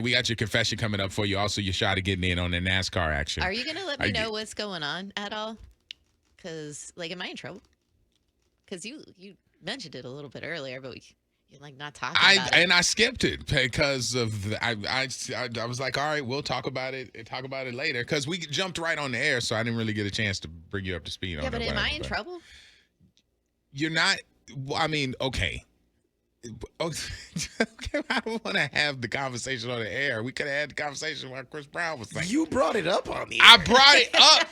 We got your confession coming up for you. Also, your shot at getting in on the NASCAR action. Are you going to let me know what's going on at all? Because, like, am I in trouble? Because you mentioned it a little bit earlier, but you're, like, not talking about it. And I skipped it because of I was like, all right, we'll talk about it later. Because we jumped right on the air, so I didn't really get a chance to bring you up to speed on it. Yeah, but am I in trouble? You're not. I mean, okay. Okay, I don't want to have the conversation on the air. We could have had the conversation while Chris Brown was saying. You brought it up on the air. I brought it up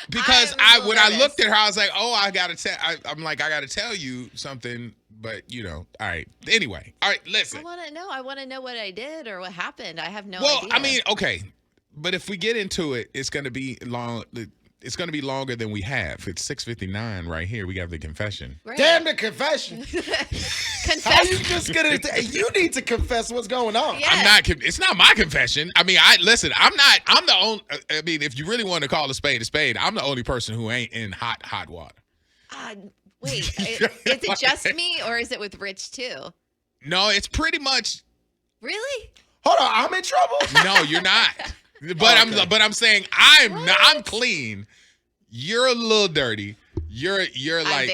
because when I looked at her, I was like, oh, I gotta tell. I'm like, I gotta tell you something. But all right. Anyway, all right. Listen. I want to know what I did or what happened. I have no idea. idea. Well, I mean, okay, but if we get into it, it's gonna be long. It's going to be longer than we have. It's 6:59 right here. We have the confession. Right. Damn the confession. How you just going to... You need to confess what's going on. Yeah. I'm not... It's not my confession. I mean, I'm the only... I mean, if you really want to call a spade, I'm the only person who ain't in hot water. Wait, is it just me or is it with Rich too? No, it's pretty much... Really? Hold on, I'm in trouble? No, you're not. But I'm saying I'm clean. You're a little dirty. You're like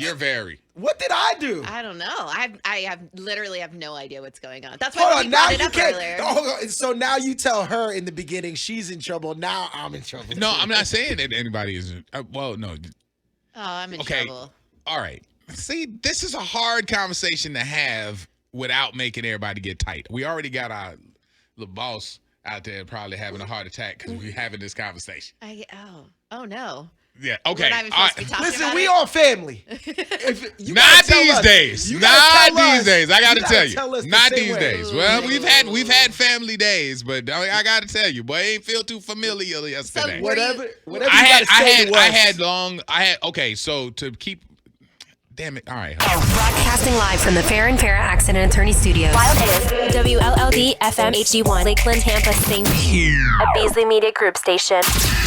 you're very. What did I do? I don't know. I literally have no idea what's going on. That's why we brought it up earlier. So now you tell her in the beginning she's in trouble. Now I'm in trouble. No, I'm not saying that anybody is. Well, no. Oh, I'm in trouble. All right. See, this is a hard conversation to have without making everybody get tight. We already got our little boss out there probably having a heart attack because we're having this conversation. Oh no. Yeah. Okay. Listen, we all family. Not these days. Not these days. I got to tell you. Not these days. Well, we've had family days, but I got to tell you, boy, it ain't feel too familiar yesterday. So whatever you got to say to us. Okay, so to keep. Damn it. All right. Broadcasting live from the Farron Farrah Accident Attorney Studios. Wildest, WLLD FM HD1, Lakeland, Tampa, St. A Beasley Media Group station.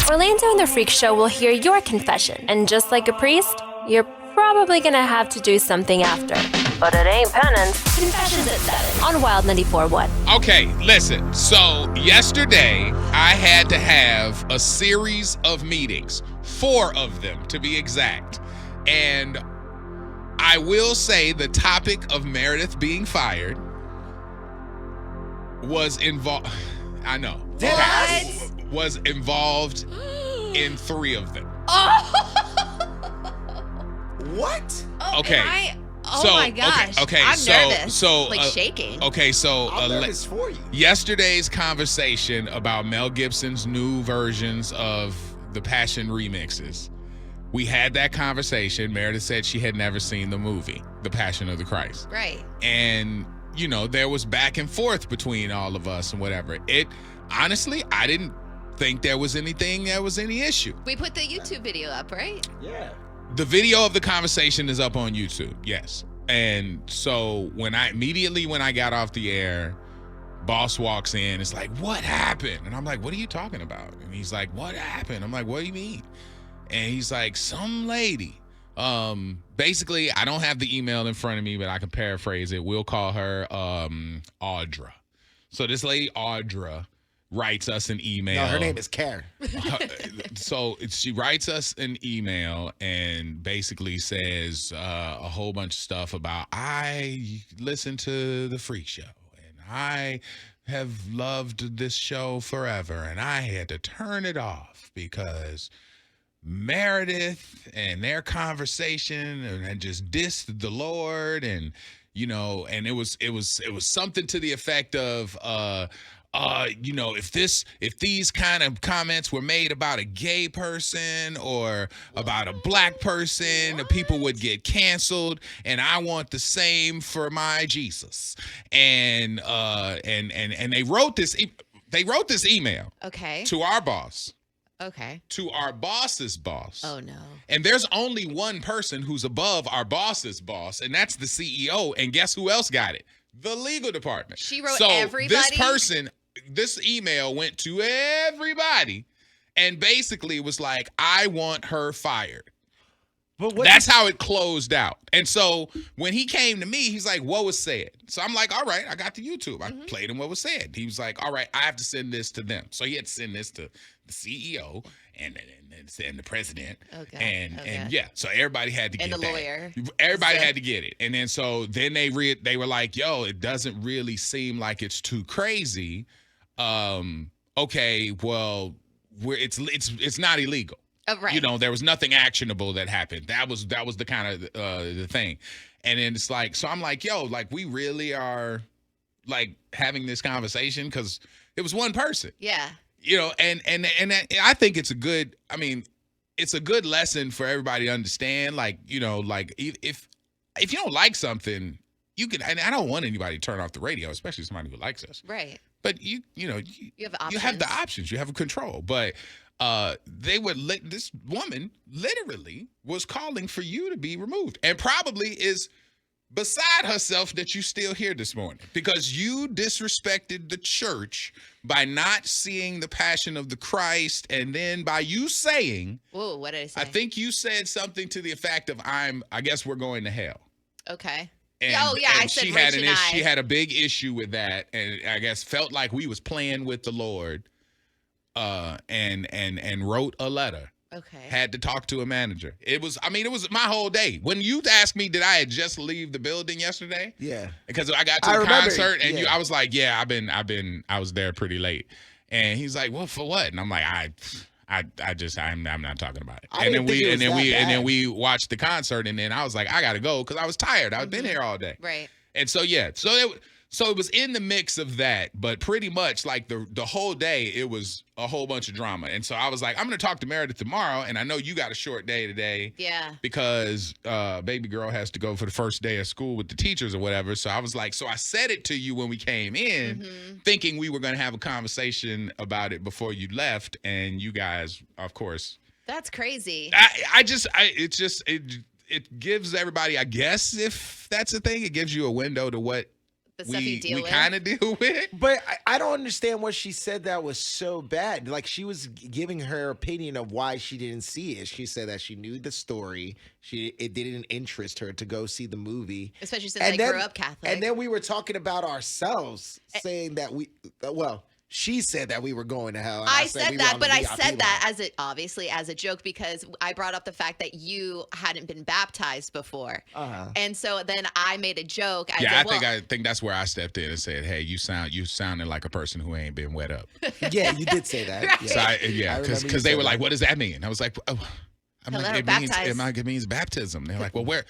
Orlando and the Freak Show will hear your confession. And just like a priest, you're probably going to have to do something after. But it ain't penance. Confessions at 7 on Wild 94.1. Okay, listen. So yesterday, I had to have a series of meetings. 4 of them, to be exact. And I will say the topic of Meredith being fired was involved. I know. What? Was involved in 3 of them. What? Okay. My gosh. Okay. I'm nervous. So shaking. Okay. So I'm nervous for you. Yesterday's conversation about Mel Gibson's new versions of the Passion remixes. We had that conversation. Meredith said she had never seen the movie, The Passion of the Christ. Right. And, there was back and forth between all of us and whatever. Honestly, I didn't think there was any issue. We put the YouTube video up, right? Yeah. The video of the conversation is up on YouTube, yes. And so when I got off the air, boss walks in. It's like, what happened? And I'm like, what are you talking about? And he's like, what happened? I'm like, what do you mean? And he's like, some lady. Basically, I don't have the email in front of me, but I can paraphrase it. We'll call her Audra. So this lady, Audra, writes us an email. No, her name is Karen. So she writes us an email and basically says a whole bunch of stuff about, I listen to the Freak Show and I have loved this show forever and I had to turn it off because Meredith and their conversation and just dissed the Lord and and it was something to the effect of if these kind of comments were made about a gay person or about a black person, people would get canceled, and I want the same for my Jesus. And they wrote this email to our boss. Okay. To our boss's boss. Oh, no. And there's only one person who's above our boss's boss, and that's the CEO. And guess who else got it? The legal department. She wrote everybody? This email went to everybody and basically was like, I want her fired. That's how it closed out. And so when he came to me, he's like, what was said? So I'm like, all right, I got the YouTube. I played him what was said. He was like, all right, I have to send this to them. So he had to send this to the CEO and the president. And yeah, so everybody had to get and the that. lawyer. Everybody had to get it. And then so then they were like, yo, it doesn't really seem like it's too crazy. Okay, well, it's not illegal. Right. You know, there was nothing actionable that happened. That was the kind of the thing. And then it's like, so I'm like, yo, like we really are like having this conversation because it was one person. Yeah. You know, and I think it's a good lesson for everybody to understand. Like, you know, like if you don't like something, you can, and I don't want anybody to turn off the radio, especially somebody who likes us. Right. But you have options. You have the options. You have control. But this woman literally was calling for you to be removed and probably is beside herself that you still here this morning because you disrespected the church by not seeing the passion of the Christ, and then by you saying, whoa, what did I say? I think you said something to the effect of I guess we're going to hell. Okay. And, I said she had a big issue with that, and I guess felt like we was playing with the Lord. And wrote a letter. Okay. Had to talk to a manager. It was my whole day. When you asked me, did I had just leave the building yesterday? Yeah. Because I got to the concert and I was like, yeah, I was there pretty late. And he's like, well, for what? And I'm like, I'm not talking about it. And then we watched the concert, and then I was like, I gotta go because I was tired. I've been here all day. Right. And so yeah, so it was in the mix of that, but pretty much like the whole day, it was a whole bunch of drama. And so I was like, I'm going to talk to Meredith tomorrow. And I know you got a short day today. Yeah. Because baby girl has to go for the first day of school with the teachers or whatever. So I was like, so I said it to you when we came in, thinking we were going to have a conversation about it before you left. And you guys, of course. That's crazy. It gives everybody, I guess, if that's a thing, it gives you a window to what the stuff you deal we with. kind of deal with. But I don't understand what she said that was so bad. Like, she was giving her opinion of why she didn't see it. She said that she knew the story. It didn't interest her to go see the movie. Especially since I grew up Catholic. And then we were talking about ourselves, saying that she said that we were going to hell. And I said that, but I said that obviously as a joke because I brought up the fact that you hadn't been baptized before, and so then I made a joke. I think that's where I stepped in and said, "Hey, you sounded like a person who ain't been wet up." Yeah, you did say that. Right. So because they were like, "What does that mean?" I was like, "Oh." I'm like, it means baptism. They're like, well, where?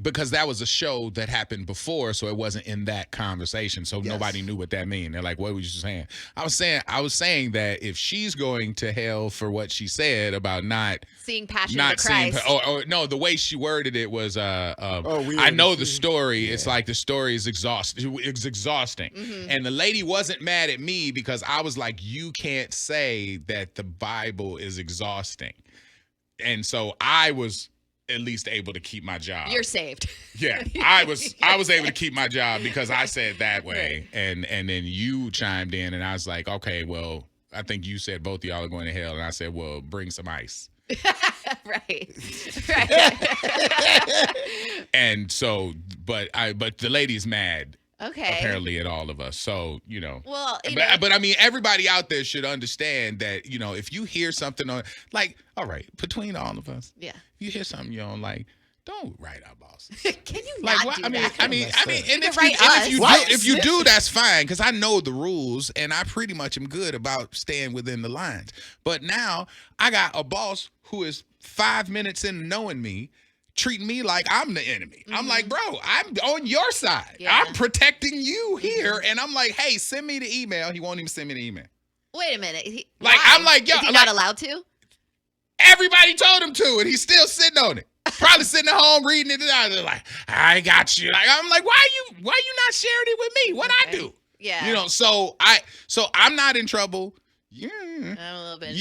Because that was a show that happened before, so it wasn't in that conversation, so nobody knew what that meant. They're like, what were you saying? I was saying that if she's going to hell for what she said about not seeing passion of the Christ, or no, the way she worded it was, I know the story. Yeah. It's like the story is exhausting. It's exhausting, and the lady wasn't mad at me because I was like, you can't say that the Bible is exhausting. And so I was at least able to keep my job. You're saved. Yeah, I was able to keep my job because I said that way, and then you chimed in, and I was like, okay, well, I think you said both of y'all are going to hell, and I said, well, bring some ice. Right. And so, but the lady's mad. Okay. Apparently at all of us. So, Well, but I mean, everybody out there should understand that, if you hear something on, like, all right, between all of us, if you hear something you don't like, don't write our bosses. Can you not do that? I mean, and if you do, that's fine, because I know the rules, and I pretty much am good about staying within the lines. But now I got a boss who is 5 minutes in knowing me, treating me like I'm the enemy. I'm like, bro, I'm on your side. Yeah. I'm protecting you here. And I'm like, hey, send me the email. He won't even send me the email. Wait a minute. I'm like, yo. Is he not allowed to? Everybody told him to, and he's still sitting on it. Probably sitting at home reading it out. They're like, I got you. I'm like, why you not sharing it with me? What I do? Yeah. So I'm not in trouble. Yeah. I'm a little bit in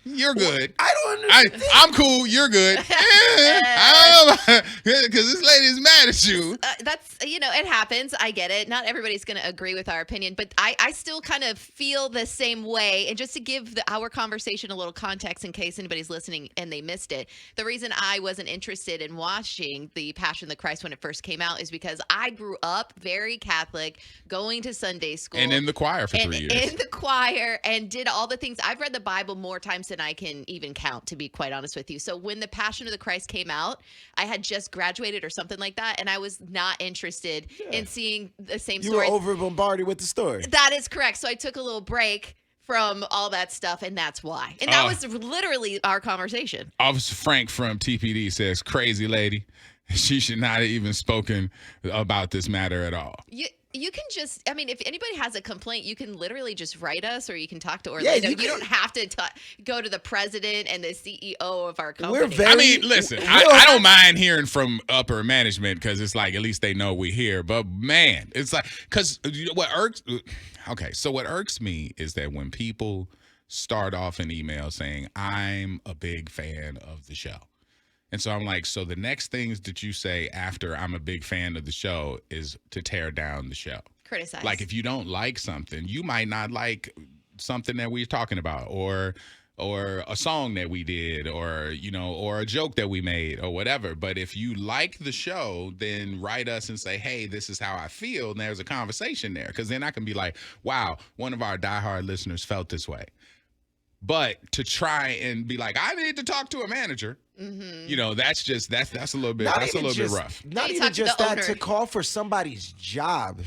You're good. I don't understand. I'm cool. You're good. Yeah, I don't know because this lady is mad at you. That's, it happens. I get it. Not everybody's going to agree with our opinion, but I still kind of feel the same way. And just to give our conversation a little context in case anybody's listening and they missed it, the reason I wasn't interested in watching The Passion of the Christ when it first came out is because I grew up very Catholic, going to Sunday school. And in the choir for 3 years. In the choir and did all the things. I've read the Bible more times than I can even count, to be quite honest with you. So when The Passion of the Christ came out, I had just graduated or something like that, and I was not interested in seeing the same story. You were over bombarded with the story. That is correct. So I took a little break from all that stuff, and that's why. And that was literally our conversation. Officer Frank from TPD says, crazy lady. She should not have even spoken about this matter at all. You can just, if anybody has a complaint, you can literally just write us or you can talk to Orlando. You don't have to go to the president and the CEO of our company. Listen, I don't mind hearing from upper management because it's like at least they know we're here. But, man, it's like because what irks me is that when people start off an email saying, I'm a big fan of the show. And so I'm like, so the next things that you say after I'm a big fan of the show is to tear down the show. Criticize. Like if you don't like something, you might not like something that we're talking about or a song that we did or a joke that we made or whatever. But if you like the show, then write us and say, hey, this is how I feel. And there's a conversation there because then I can be like, wow, one of our diehard listeners felt this way. But to try and be like, I need to talk to a manager. Mm-hmm. That's a little bit rough. Not even just that, to call for somebody's job.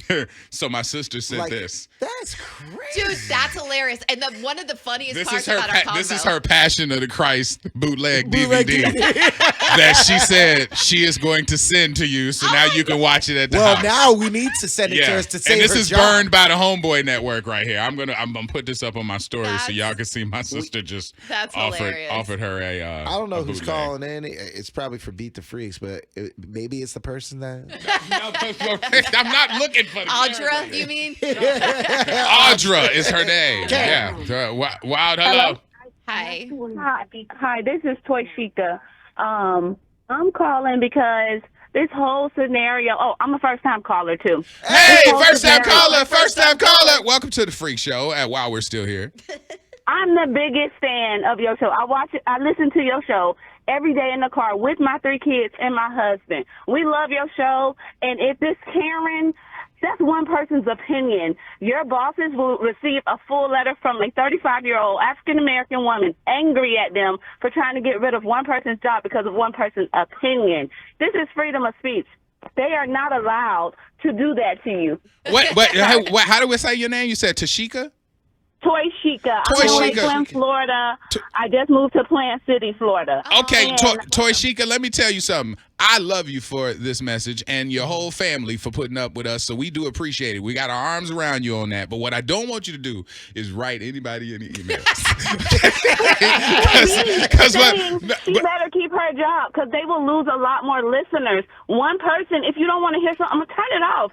So my sister said this. That's crazy. Dude, that's hilarious. And one of the funniest parts about our convo. This is her Passion of the Christ bootleg DVD that she said she is going to send to you. So now you can watch it at the house. Well, now we need to send it to us to save her And this is job. burned by the Homeboy Network right here. I'm gonna put this up on my story so y'all can see my sister just offered her a. I don't know who's bootleg. calling in. It's probably for Beat the Freaks, but maybe it's the person that. I'm not looking for the Audra, you mean? Audra is her name. Yeah. Wild, hello. Hi. Hi, this is Toy Chica. I'm calling because this whole scenario. Oh, I'm a first-time caller too. Hey, first-time caller. Welcome to the Freak Show. While we're still here. I'm the biggest fan of your show. I listen to your show every day in the car with my 3 kids and my husband. We love your show. And if this Karen, that's one person's opinion. Your bosses will receive a full letter from a 35-year-old African-American woman angry at them for trying to get rid of one person's job because of one person's opinion. This is freedom of speech. They are not allowed to do that to you. How do we say your name? You said Tashika? Toy Chica. I'm in Lakeland, Florida. I just moved to Plant City, Florida. Okay, Toy Chica, let me tell you something. I love you for this message and your whole family for putting up with us, so we do appreciate it. We got our arms around you on that, but what I don't want you to do is write anybody any emails. She better keep her job because they will lose a lot more listeners. One person, if you don't want to hear something, I'm going to turn it off.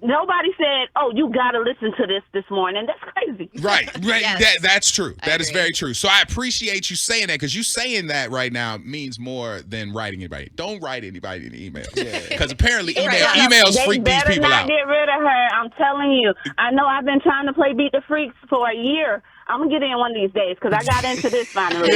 Nobody said, oh, you got to listen to this morning. That's crazy. Right. Yes. That's true. That is very true. So I appreciate you saying that because you saying that right now means more than writing anybody. Don't write anybody in the email. Because apparently emails freak these people out. They better not get rid of her. I'm telling you. I know I've been trying to play Beat the Freaks for a year. I'm going to get in one of these days because I got into this finally.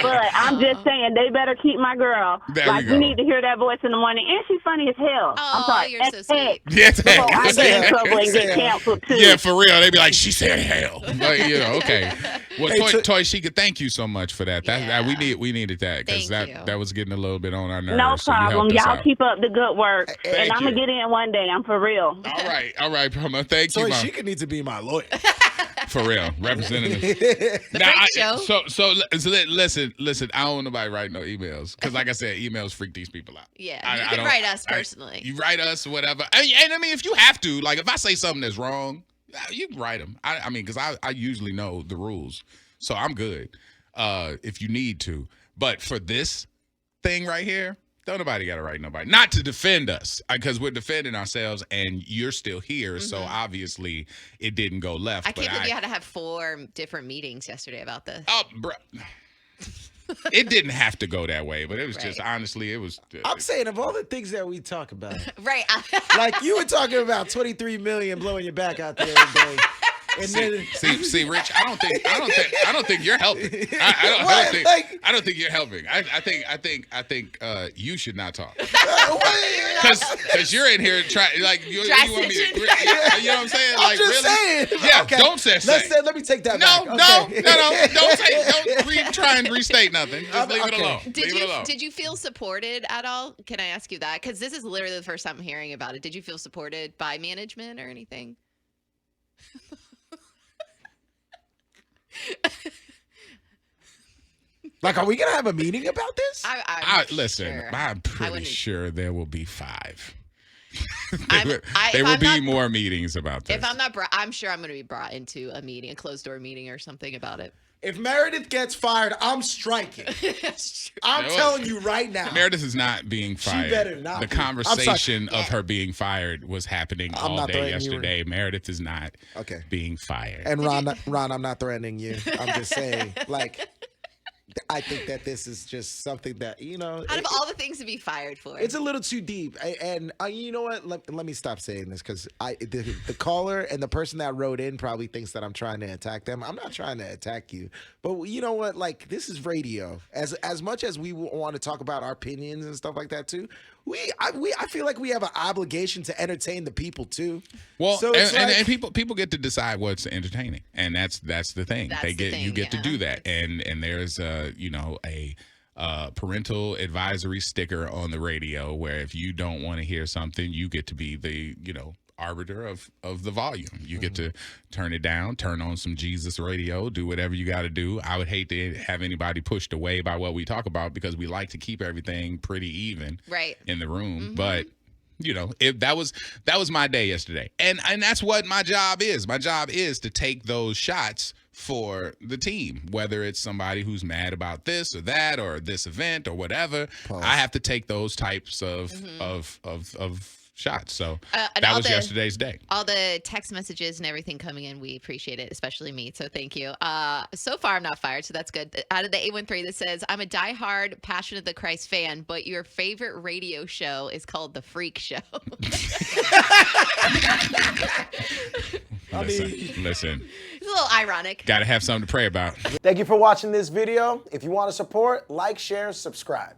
But I'm just saying, they better keep my girl. You need to hear that voice in the morning. And she's funny as hell. Oh, I'm sorry. You're so sweet. I get in trouble and get canceled, too. Yeah, for real. They be like, she said hell. But, okay. Well, Toy Chica, thank you so much for that. We needed that because that was getting a little bit on our nerves. No problem. Y'all keep up the good work. And I'm going to get in one day. I'm for real. All right, Promo. Thank you, Toy Chica needs to be my lawyer. For real, representative. So listen. I don't want nobody writing no emails because, like I said, emails freak these people out. Yeah, you can write us personally. You write us, whatever. And I mean, if you have to, like, if I say something that's wrong, you can write them. I mean, because I usually know the rules, so I'm good. If you need to, but for this thing right here, Don't nobody got to write nobody. Not to defend us, because we're defending ourselves, and you're still here. So obviously, it didn't go left. I can't believe you had to have 4 different meetings yesterday about this. Oh, bro. It didn't have to go that way, but it was just, honestly, it was. I'm saying, of all the things that we talk about, Right. like you were talking about 23 million blowing your back out the other day. And See, Rich, I don't think you're helping. I don't think you're helping. I think you should not talk. Because you're in here trying, like, you want me to, you know what I'm saying? I'm just saying. Yeah, Okay. don't say. Let me take that back. Don't try and restate nothing. Just leave it alone. Did you feel supported at all? Can I ask you that? Because this is literally the first time I'm hearing about it. Did you feel supported by management or anything? Like, are we gonna have a meeting about this? I'm pretty sure there will be 5. There will be more meetings about this. If I'm not, I'm sure I'm going to be brought into a meeting, a closed door meeting or something about it. If Meredith gets fired, I'm striking. I'm telling you right now. Meredith is not being fired. She better not. The conversation of her being fired was happening all day yesterday. Meredith is not being fired. And Ron, I'm not threatening you. I'm just saying, like, I think that this is just something that, out of all the things to be fired for, it's a little too deep. And you know what? Let me stop saying this, because the caller and the person that wrote in probably thinks that I'm trying to attack them. I'm not trying to attack you, but you know what? Like, this is radio. As much as we want to talk about our opinions and stuff like that too, I feel like we have an obligation to entertain the people too. Well, so and people get to decide what's entertaining, and that's the thing. You get to do that, and there's a parental advisory sticker on the radio where if you don't want to hear something, you get to be the arbiter of the volume. You get to turn it down, turn on some Jesus radio, do whatever you got to do. I would hate to have anybody pushed away by what we talk about, because we like to keep everything pretty even in the room. But that was my day yesterday, and that's what my job is. My job is to take those shots for the team, whether it's somebody who's mad about this or that or this event or whatever. I have to take those types of shots. So that was yesterday's day. All the text messages and everything coming in, we appreciate it, especially me. So thank you. So far, I'm not fired, so that's good. Out of the 813 that says, I'm a diehard Passion of the Christ fan, but your favorite radio show is called The Freak Show. Listen. It's a little ironic. Got to have something to pray about. Thank you for watching this video. If you want to support, like, share, subscribe.